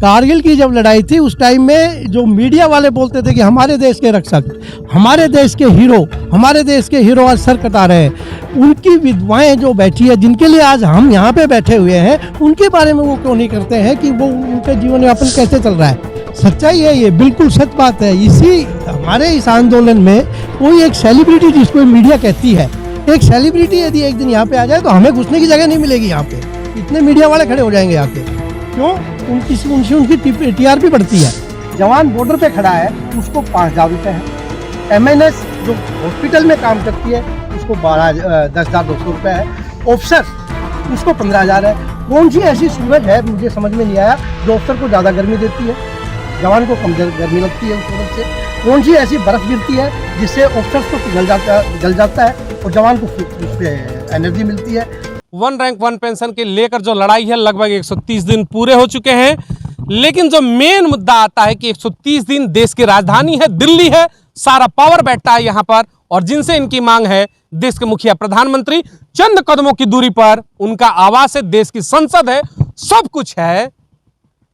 कारगिल की जब लड़ाई थी उस टाइम में जो मीडिया वाले बोलते थे कि हमारे देश के रक्षक, हमारे देश के हीरो आज सर कटा रहे हैं, उनकी विधवाएं जो बैठी है, जिनके लिए आज हम यहाँ पे बैठे हुए हैं, उनके बारे में वो क्यों नहीं करते हैं कि वो उनका जीवन यापन कैसे चल रहा है। सच्चाई है, ये बिल्कुल सच बात है। इस आंदोलन में कोई एक सेलिब्रिटी, जिसको मीडिया कहती है, एक सेलिब्रिटी यदि एक दिन यहाँ पे आ जाए तो हमें घुसने की जगह नहीं मिलेगी। यहाँ पे इतने मीडिया वाले खड़े हो जाएंगे यहाँ पे, क्यों? उनकी टीआरपी बढ़ती है। जवान बॉर्डर पे खड़ा है, उसको 5,000 रुपये है। MNS जो हॉस्पिटल में काम करती है उसको 10,200 रुपये है। ऑफिसर उसको 15,000 है। कौन सी ऐसी सूरज है, मुझे समझ में नहीं आया, जो ऑफिसर को ज़्यादा गर्मी देती है, जवान को कम गर्मी लगती है उस सूरज से? कौन सी ऐसी बर्फ़ गिरती है जिससे ऑफिसर को जल जाता है और जवान को उससे एनर्जी मिलती है? वन रैंक वन पेंशन के लेकर जो लड़ाई है, लगभग 130 दिन पूरे हो चुके हैं। लेकिन जो मेन मुद्दा आता है कि 130 दिन देश की राजधानी है, दिल्ली है, सारा पावर बैठता है यहाँ पर, और जिनसे इनकी मांग है, देश के मुखिया प्रधानमंत्री, चंद कदमों की दूरी पर उनका आवास है, देश की संसद है, सब कुछ है।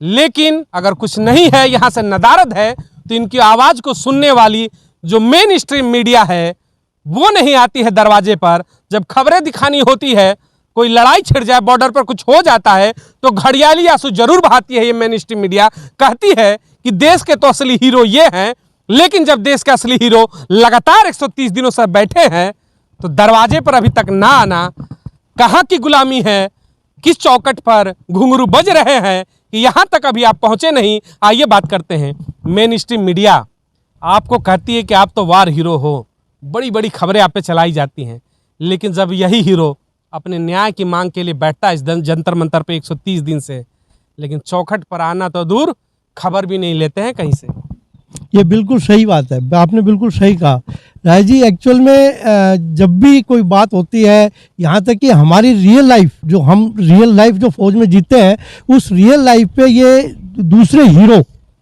लेकिन अगर कुछ नहीं है, यहाँ से नदारद है, तो इनकी आवाज को सुनने वाली जो मेन स्ट्रीम मीडिया है वो नहीं आती है दरवाजे पर। जब खबरें दिखानी होती है, कोई लड़ाई छिड़ जाए, बॉर्डर पर कुछ हो जाता है, तो घड़ियाली आंसू जरूर बहाती है ये मेन स्ट्रीम मीडिया। कहती है कि देश के तो असली हीरो ये हैं, लेकिन जब देश के असली हीरो लगातार 130 दिनों से बैठे हैं, तो दरवाजे पर अभी तक ना आना, कहाँ की गुलामी है, किस चौकट पर घुंघरू बज रहे हैं कि यहाँ तक अभी आप पहुँचे नहीं। आइए बात करते हैं। मेन स्ट्रीम मीडिया आपको कहती है कि आप तो वार हीरो हो, बड़ी बड़ी खबरें आप पे चलाई जाती हैं, लेकिन जब यही हीरो अपने न्याय की मांग के लिए बैठता है इस जंतर मंतर पे 130 दिन से, लेकिन चौखट पर आना तो दूर, खबर भी नहीं लेते हैं कहीं से। ये बिल्कुल सही बात है, आपने बिल्कुल सही कहा राय जी। एक्चुअल में जब भी कोई बात होती है, यहाँ तक कि हमारी रियल लाइफ जो फौज में जीते हैं, उस रियल लाइफ पे ये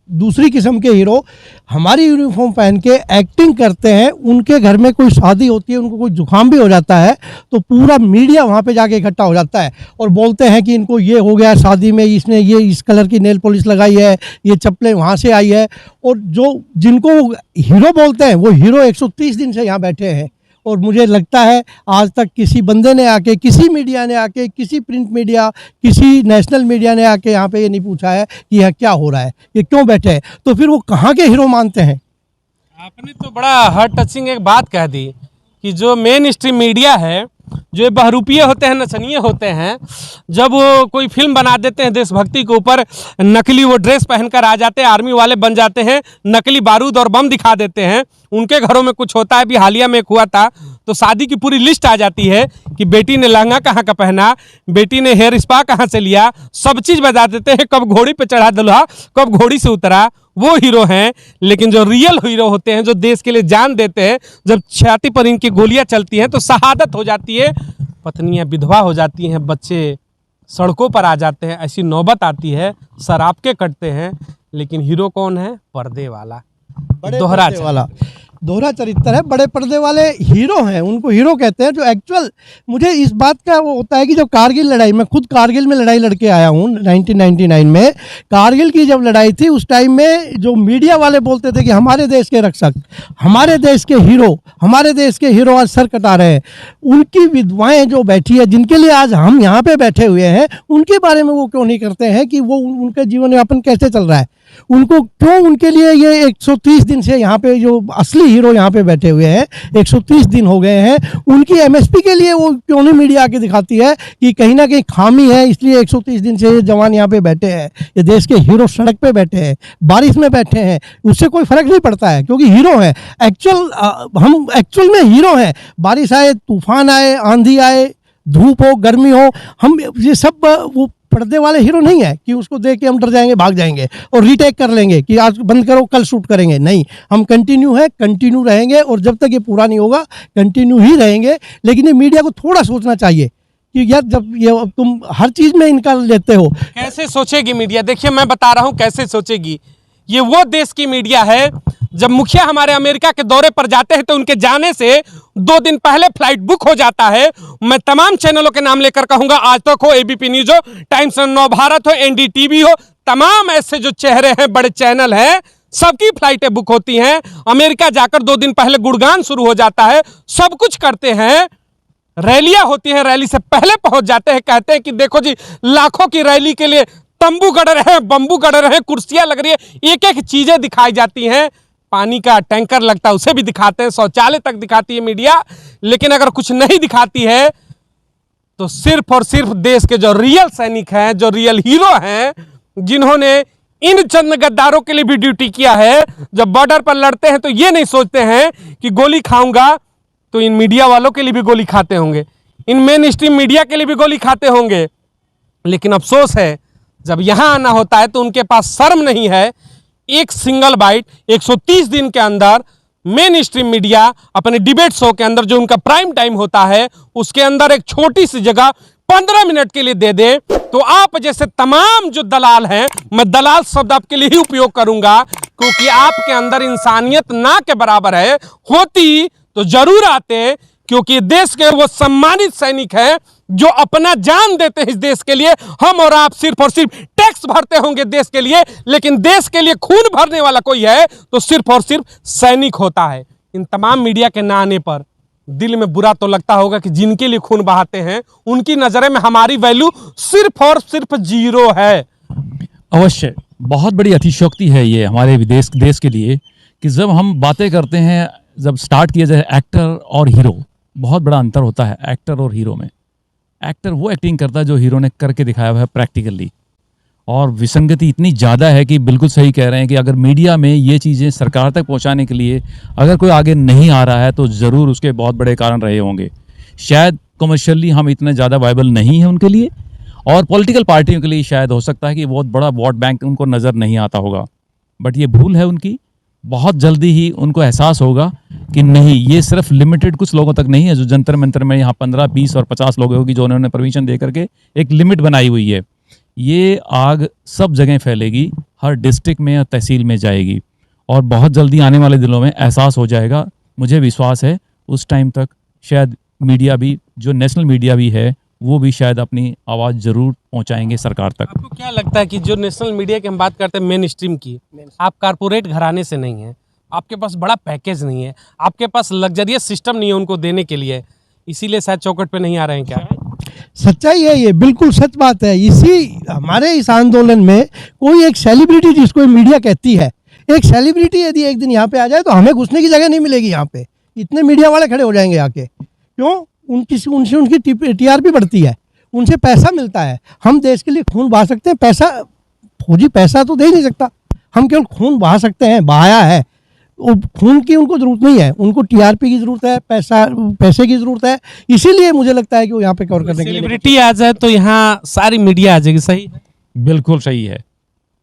दूसरी किस्म के हीरो हमारी यूनिफॉर्म पहन के एक्टिंग करते हैं। उनके घर में कोई शादी होती है, उनको कोई जुकाम भी हो जाता है, तो पूरा मीडिया वहाँ पे जाके इकट्ठा हो जाता है और बोलते हैं कि इनको ये हो गया शादी में, इसने ये इस कलर की नेल पॉलिश लगाई है, ये चप्पलें वहाँ से आई है। और जिनको हीरो बोलते हैं, वो हीरो 130 दिन से यहाँ बैठे हैं। और मुझे लगता है आज तक किसी बंदे ने आके, किसी मीडिया ने आके, किसी प्रिंट मीडिया, किसी नेशनल मीडिया ने आके यहाँ पे ये नहीं पूछा है कि यह क्या हो रहा है, ये क्यों बैठे हैं। तो फिर वो कहाँ के हीरो मानते हैं? आपने तो बड़ा हार्ट टचिंग एक बात कह दी कि जो मेन स्ट्रीम मीडिया है, जो बहरूपिये होते हैं, नचनिये होते हैं, जब वो कोई फिल्म बना देते हैं देशभक्ति के ऊपर, नकली वो ड्रेस पहनकर आ जाते हैं, आर्मी वाले बन जाते हैं, नकली बारूद और बम दिखा देते हैं, उनके घरों में कुछ होता है। भी हालिया में एक हुआ था, तो शादी की पूरी लिस्ट आ जाती है कि बेटी ने लहंगा कहाँ का पहना, बेटी ने हेयर स्पा कहाँ से लिया, सब चीज़ बता देते हैं, कब घोड़ी पे चढ़ा दुल्हा, कब घोड़ी से उतरा, वो हीरो हैं। लेकिन जो रियल हीरो होते हैं, जो देश के लिए जान देते हैं, जब छाती पर इनकी गोलियां चलती हैं तो शहादत हो जाती है, पत्नियां विधवा हो जाती हैं, बच्चे सड़कों पर आ जाते हैं, ऐसी नौबत आती है, शराब के कटते हैं। लेकिन हीरो कौन है? पर्दे वाला, दोहरा चरित्र है, बड़े पर्दे वाले हीरो हैं, उनको हीरो कहते हैं। जो एक्चुअल मुझे इस बात का वो होता है कि जब कारगिल लड़ाई, मैं खुद कारगिल में लड़ाई लड़के आया हूँ 1999 में। कारगिल की जब लड़ाई थी उस टाइम में जो मीडिया वाले बोलते थे कि हमारे देश के रक्षक, हमारे देश के हीरो आज सर कटा रहे हैं, उनकी विधवाएं जो बैठी है, जिनके लिए आज हम यहाँ पे बैठे हुए हैं, उनके बारे में वो क्यों नहीं करते हैं कि वो उनका जीवन यापन कैसे चल रहा है, उनको क्यों, उनके लिए ये 130 दिन से यहाँ पे जो असली हीरो यहाँ पे बैठे हुए हैं, 130 दिन हो गए हैं, उनकी MSP के लिए वो क्यों नहीं मीडिया आके दिखाती है कि कहीं ना कहीं खामी है, इसलिए 130 दिन से ये जवान यहाँ पे बैठे हैं, ये देश के हीरो सड़क पे बैठे हैं, बारिश में बैठे हैं, उससे कोई फर्क नहीं पड़ता है क्योंकि हीरो हैं। हम एक्चुअल में हीरो हैं। बारिश आए, तूफान आए, आंधी आए, धूप हो, गर्मी हो, हम ये सब वो पर्दे वाले हीरो नहीं है कि उसको देख के हम डर जाएंगे, भाग जाएंगे और रीटेक कर लेंगे कि आज बंद करो, कल शूट करेंगे। नहीं, हम कंटिन्यू रहेंगे और जब तक ये पूरा नहीं होगा कंटिन्यू ही रहेंगे। लेकिन ये मीडिया को थोड़ा सोचना चाहिए कि यार, जब ये तुम हर चीज़ में इनका लेते हो, कैसे सोचेगी मीडिया? देखिए, मैं बता रहा हूँ कैसे सोचेगी। ये वो देश की मीडिया है, जब मुखिया हमारे अमेरिका के दौरे पर जाते हैं तो उनके जाने से 2 दिन पहले फ्लाइट बुक हो जाता है। मैं तमाम चैनलों के नाम लेकर कहूंगा, आज तक हो, ABP न्यूज हो, टाइम्स नव भारत हो, NDTV हो, तमाम ऐसे जो चेहरे हैं, बड़े चैनल हैं, सबकी फ्लाइटें बुक होती हैं। अमेरिका जाकर 2 दिन पहले गुणगान शुरू हो जाता है, सब कुछ करते हैं, रैलियां होती हैं, रैली से पहले पहुंच जाते हैं, कहते हैं कि देखो जी लाखों की रैली के लिए तंबू गड़ रहे हैं, बंबू गड़ रहे हैं, कुर्सियां लग रही है, एक एक चीजें दिखाई जाती हैं। पानी का टैंकर लगता है उसे भी दिखाते हैं, शौचालय तक दिखाती है मीडिया। लेकिन अगर कुछ नहीं दिखाती है तो सिर्फ और सिर्फ देश के जो रियल सैनिक हैं, जो रियल हीरो हैं, जिन्होंने इन चंद गद्दारों के लिए भी ड्यूटी किया है, जब बॉर्डर पर लड़ते हैं तो ये नहीं सोचते हैं कि गोली खाऊंगा तो इन मीडिया वालों के लिए भी गोली खाते होंगे, इन मेन स्ट्रीम मीडिया के लिए भी गोली खाते होंगे। लेकिन अफसोस है जब यहां आना होता है तो उनके पास शर्म नहीं है। एक सिंगल बाइट 130 दिन के अंदर मेन स्ट्रीम मीडिया अपने डिबेट शो के अंदर जो उनका प्राइम टाइम होता है उसके अंदर एक छोटी सी जगह 15 मिनट के लिए दे दे तो आप जैसे तमाम जो दलाल हैं, मैं दलाल शब्द आपके लिए ही उपयोग करूंगा क्योंकि आपके अंदर इंसानियत ना के बराबर है, होती तो जरूर आते, क्योंकि देश के वो सम्मानित सैनिक हैं जो अपना जान देते हैं इस देश के लिए। हम और आप सिर्फ और सिर्फ टैक्स भरते होंगे देश के लिए, लेकिन देश के लिए खून भरने वाला कोई है तो सिर्फ और सिर्फ सैनिक होता है। इन तमाम मीडिया के ना आने पर दिल में बुरा तो लगता होगा कि जिनके लिए खून बहाते हैं उनकी नजरें में हमारी वैल्यू सिर्फ और सिर्फ 0 है। अवश्य बहुत बड़ी अतिशयोक्ति है ये हमारे देश के लिए कि जब हम बातें करते हैं, जब स्टार्ट किया जाए एक्टर और हीरो, बहुत बड़ा अंतर होता है एक्टर और हीरो में। एक्टर वो एक्टिंग करता है जो हीरो ने करके दिखाया हुआ है प्रैक्टिकली, और विसंगति इतनी ज़्यादा है कि बिल्कुल सही कह रहे हैं कि अगर मीडिया में ये चीज़ें सरकार तक पहुंचाने के लिए अगर कोई आगे नहीं आ रहा है तो ज़रूर उसके बहुत बड़े कारण रहे होंगे। शायद कमर्शियली हम इतने ज़्यादा वायबल नहीं हैं उनके लिए, और पॉलिटिकल पार्टियों के लिए शायद हो सकता है कि बहुत बड़ा वोट बैंक उनको नज़र नहीं आता होगा, बट ये भूल है उनकी। बहुत जल्दी ही उनको एहसास होगा कि नहीं, ये सिर्फ लिमिटेड कुछ लोगों तक नहीं है जो जंतर मंतर में यहाँ 15, 20 और 50 लोगों की जो उन्होंने परमिशन दे करके एक लिमिट बनाई हुई है। ये आग सब जगह फैलेगी, हर डिस्ट्रिक्ट में या तहसील में जाएगी, और बहुत जल्दी आने वाले दिनों में एहसास हो जाएगा। मुझे विश्वास है उस टाइम तक शायद मीडिया भी, जो नेशनल मीडिया भी है, वो भी शायद अपनी आवाज़ ज़रूर पहुंचाएंगे सरकार तक। आपको क्या लगता है कि जो नेशनल मीडिया की हम बात करते हैं मेन स्ट्रीम की, आप कारपोरेट घराने से नहीं हैं, आपके पास बड़ा पैकेज नहीं है, आपके पास लग्जरियस सिस्टम नहीं है उनको देने के लिए, इसीलिए शायद चौकट पे नहीं आ रहे हैं क्या? सच्चाई है, ये बिल्कुल सच बात है। हमारे इस आंदोलन में कोई एक सेलिब्रिटी जिसको मीडिया कहती है, एक सेलिब्रिटी यदि एक दिन यहाँ पे आ जाए तो हमें घुसने की जगह नहीं मिलेगी। यहाँ पे इतने मीडिया वाले खड़े हो जाएंगे आके, क्यों? उनसे उनकी टीआरपी बढ़ती है, उनसे पैसा मिलता है। हम देश के लिए खून बहा सकते हैं, पैसा फौजी पैसा तो दे ही नहीं सकता, हम केवल खून बहा सकते हैं, बहाया है। खून की उनको जरूरत नहीं है, उनको टीआरपी की जरूरत है, पैसे की जरूरत है। इसीलिए मुझे लगता है कि वो यहाँ पे कवर करने के लिए सेलिब्रिटी आ जाए तो यहाँ सारी मीडिया आ जाएगी। सही है, बिल्कुल सही है।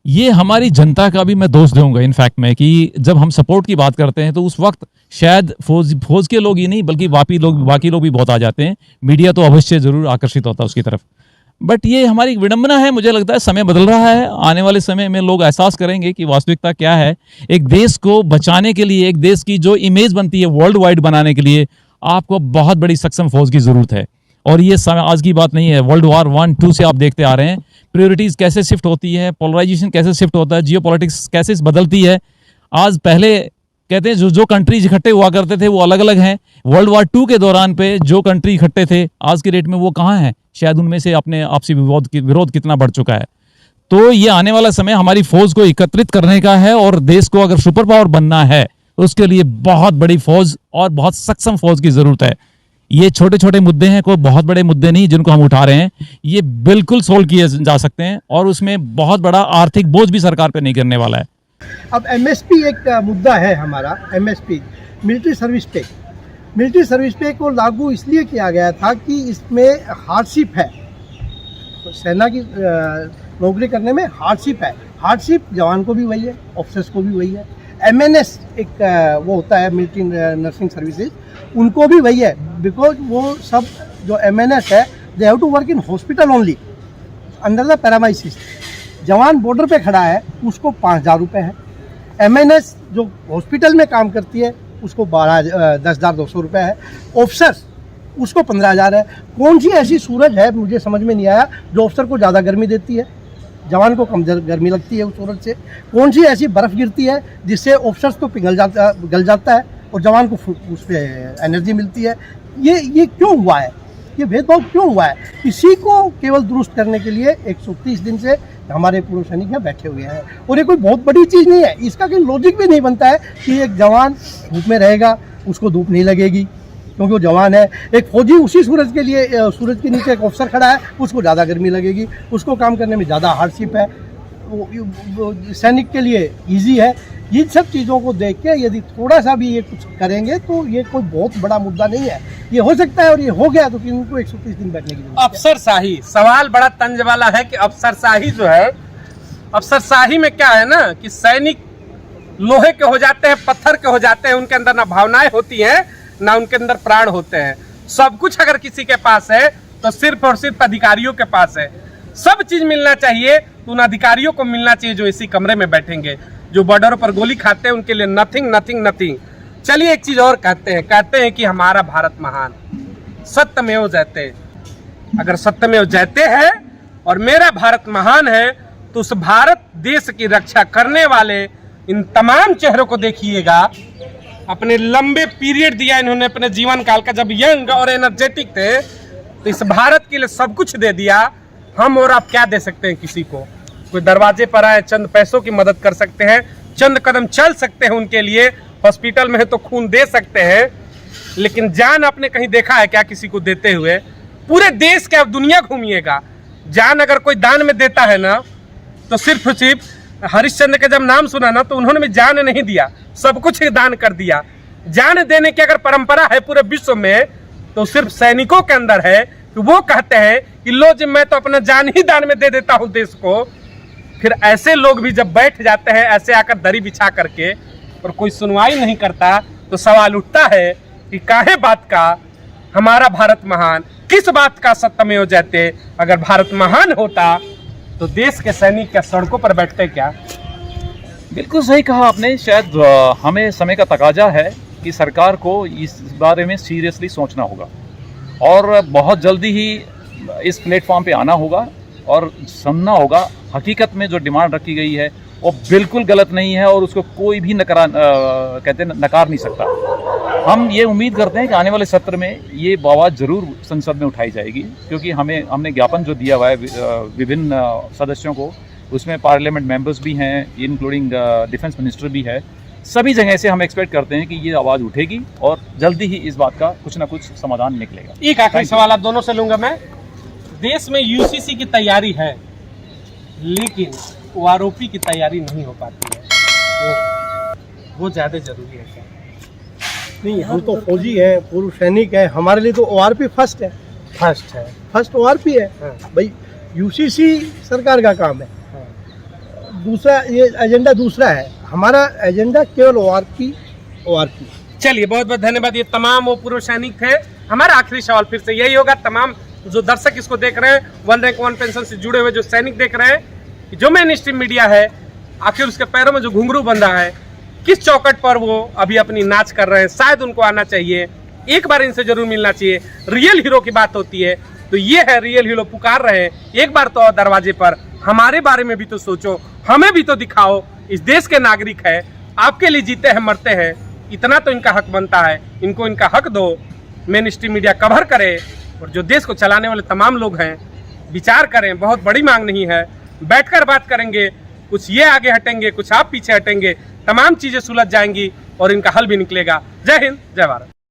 ये हमारी जनता का भी मैं दोष दूंगा इनफैक्ट में, कि जब हम सपोर्ट की बात करते हैं तो उस वक्त शायद फौज के लोग ही नहीं बल्कि बाकी लोग भी बहुत आ जाते हैं। मीडिया तो अवश्य जरूर आकर्षित होता है उसकी तरफ, बट ये हमारी विडंबना है। मुझे लगता है समय बदल रहा है, आने वाले समय में लोग एहसास करेंगे कि वास्तविकता क्या है। एक देश को बचाने के लिए, एक देश की जो इमेज बनती है वर्ल्ड वाइड बनाने के लिए, आपको बहुत बड़ी सक्षम फौज की जरूरत है। और ये समय आज की बात नहीं है, वर्ल्ड वॉर 1, 2 से आप देखते आ रहे हैं प्रायोरिटीज़ कैसे शिफ्ट होती है, पोलराइजेशन कैसे शिफ्ट होता है, जियोपॉलिटिक्स कैसे बदलती है। आज पहले कहते हैं जो कंट्रीज इकट्ठे हुआ करते थे वो अलग अलग हैं। वर्ल्ड वॉर 2 के दौरान पे जो कंट्री इकट्ठे थे आज के डेट में वो कहाँ हैं? शायद उनमें से अपने आपसी विरोध कितना बढ़ चुका है। तो ये आने वाला समय हमारी फौज को एकत्रित करने का है, और देश को अगर सुपर पावर बनना है तो उसके लिए बहुत बड़ी फौज और बहुत सक्षम फौज की जरूरत है। ये छोटे छोटे मुद्दे हैं, कोई बहुत बड़े मुद्दे नहीं जिनको हम उठा रहे हैं, ये बिल्कुल सोल्व किए जा सकते हैं, और उसमें बहुत बड़ा आर्थिक बोझ भी सरकार पे नहीं करने वाला है। अब एमएसपी एक मुद्दा है हमारा। एमएसपी मिलिट्री सर्विस पे, मिलिट्री सर्विस पे को लागू इसलिए किया गया था कि इसमें हार्डशिप है, तो सेना की नौकरी करने में हार्डशिप है। हार्डशिप जवान को भी वही है, ऑफिसर्स को भी वही है। एमएनएस एक वो होता है मिलिट्री नर्सिंग सर्विसेज, उनको भी वही है, बिकॉज वो सब जो एमएनएस है they have to work in hospital only under the premises. जवान बॉर्डर पे खड़ा है उसको 5,000 रुपये है। एमएनएस जो हॉस्पिटल में काम करती है उसको 10,200 रुपये है। ऑफिसर्स उसको 15,000 है। कौन सी ऐसी सूरज है, मुझे समझ में नहीं आया, जो ऑफिसर को ज़्यादा गर्मी देती है, जवान को कम गर्मी लगती है उस सूरज से? कौन सी ऐसी बर्फ़ गिरती है जिससे ऑफिसर्स को गल जाता है और जवान को उस पर एनर्जी मिलती है? ये क्यों हुआ है? ये भेदभाव क्यों हुआ है? इसी को केवल दुरुस्त करने के लिए 130 दिन से हमारे पूर्व सैनिक यहाँ बैठे हुए हैं, और ये कोई बहुत बड़ी चीज़ नहीं है। इसका कोई लॉजिक भी नहीं बनता है कि एक जवान धूप में रहेगा, उसको धूप नहीं लगेगी क्योंकि वो जवान है। एक फौजी उसी सूरज के लिए, सूरज के नीचे एक ऑफिसर खड़ा है, उसको ज़्यादा गर्मी लगेगी, उसको काम करने में ज़्यादा हार्डशिप है, वो सैनिक के लिए ईजी है। इन सब चीज़ों को देख के यदि थोड़ा सा भी ये कुछ करेंगे तो ये कोई बहुत बड़ा मुद्दा नहीं है। ये हो सकता है, और ये हो गया तो फिर उनको 130 दिन बैठने की जरूरत है। अफसरशाही, सवाल बड़ा तंज वाला है कि अफसरशाही जो है, अफसरशाही में क्या है ना कि सैनिक लोहे के हो जाते हैं, पत्थर के हो जाते हैं, उनके अंदर ना भावनाएं होती हैं ना उनके अंदर प्राण होते हैं। सब कुछ अगर किसी के पास है तो सिर्फ और सिर्फ अधिकारियों के पास है। सब चीज मिलना चाहिए तो उन अधिकारियों को मिलना चाहिए जो इसी कमरे में बैठेंगे, जो बॉर्डर पर गोली खाते हैं, उनके लिए नथिंग नथिंग नथिंग। चलिए एक चीज और कहते हैं कि हमारा भारत महान, सत्यमेव जयते। अगर सत्यमेव जयते है और मेरा भारत महान है तो उस भारत देश की रक्षा करने वाले इन तमाम चेहरों को देखिएगा। अपने लंबे पीरियड दिया इन्होंने अपने जीवन काल का, जब यंग और एनर्जेटिक थे तो इस भारत के लिए सब कुछ दे दिया। हम और आप क्या दे सकते हैं किसी को? कोई दरवाजे पर आए, चंद पैसों की मदद कर सकते हैं, चंद कदम चल सकते हैं उनके लिए, हॉस्पिटल में है तो खून दे सकते हैं, लेकिन जान आपने कहीं देखा है क्या किसी को देते हुए? पूरे देश के आप दुनिया घूमिएगा, जान अगर कोई दान में देता है ना तो सिर्फ हरिश्चंद्र का जब नाम सुना ना तो उन्होंने भी जान नहीं दिया, सब कुछ ही दान कर दिया। जान देने की अगर परंपरा है पूरे विश्व में तो सिर्फ सैनिकों के अंदर है कि वो कहते हैं कि लो जी मैं तो अपना जान ही दान में दे देता हूं देश को। फिर ऐसे लोग भी जब बैठ जाते हैं ऐसे आकर दरी बिछा करके और कोई सुनवाई नहीं करता तो सवाल उठता है कि काहे बात का हमारा भारत महान, किस बात का सत्यमेव जयते? अगर भारत महान होता तो देश के सैनिक क्या सड़कों पर बैठते क्या? बिल्कुल सही कहा आपने। शायद हमें समय का तकाजा है कि सरकार को इस बारे में सीरियसली सोचना होगा और बहुत जल्दी ही इस प्लेटफॉर्म पे आना होगा और समझना होगा हकीकत में जो डिमांड रखी गई है वो बिल्कुल गलत नहीं है और उसको कोई भी नकार नहीं सकता। हम ये उम्मीद करते हैं कि आने वाले सत्र में ये आवाज़ ज़रूर संसद में उठाई जाएगी, क्योंकि हमने ज्ञापन जो दिया हुआ है विभिन्न सदस्यों को, उसमें पार्लियामेंट मेंबर्स भी हैं, इंक्लूडिंग डिफेंस मिनिस्टर भी है। सभी जगह से हम एक्सपेक्ट करते हैं कि ये आवाज़ उठेगी और जल्दी ही इस बात का कुछ ना कुछ समाधान निकलेगा। एक आखिरी सवाल आप दोनों से लूंगा मैं। देश में यूसीसी की तैयारी है लेकिन ओआरओपी की तैयारी नहीं हो पाती है, वो ज़्यादा जरूरी है क्या? नहीं, हम तो फौजी हैं, पूर्व सैनिक हैं, हमारे लिए तो ओआरपी फर्स्ट है। फर्स्ट ओआरपी है। भाई यूसीसी सरकार का काम है, दूसरा ये एजेंडा दूसरा है, हमारा एजेंडा केवल ओआरपी। चलिए बहुत बहुत धन्यवाद। ये तमाम वो पूर्व सैनिक थे। हमारा आखिरी सवाल फिर से यही होगा, तमाम जो दर्शक इसको देख रहे हैं, वन रैंक वन पेंशन से जुड़े हुए जो सैनिक देख रहे हैं, जो मेन स्ट्रीम मीडिया है आखिर उसके पैरों में जो घुंघरू बंधा है, किस चौकट पर वो अभी अपनी नाच कर रहे हैं, शायद उनको आना चाहिए, एक बार इनसे जरूर मिलना चाहिए। रियल हीरो की बात होती है तो ये है, रियल हीरो पुकार रहे हैं, एक बार तो दरवाजे पर हमारे बारे में भी तो सोचो, हमें भी तो दिखाओ। इस देश के नागरिक है, आपके लिए जीते हैं मरते हैं, इतना तो इनका हक बनता है, इनको इनका हक दो। मेन स्ट्रीम मीडिया कवर करे और जो देश को चलाने वाले तमाम लोग हैं विचार करें। बहुत बड़ी मांग नहीं है, बैठकर बात करेंगे, कुछ ये आगे हटेंगे, कुछ आप पीछे हटेंगे, तमाम चीजें सुलझ जाएंगी और इनका हल भी निकलेगा। जय हिंद, जय भारत।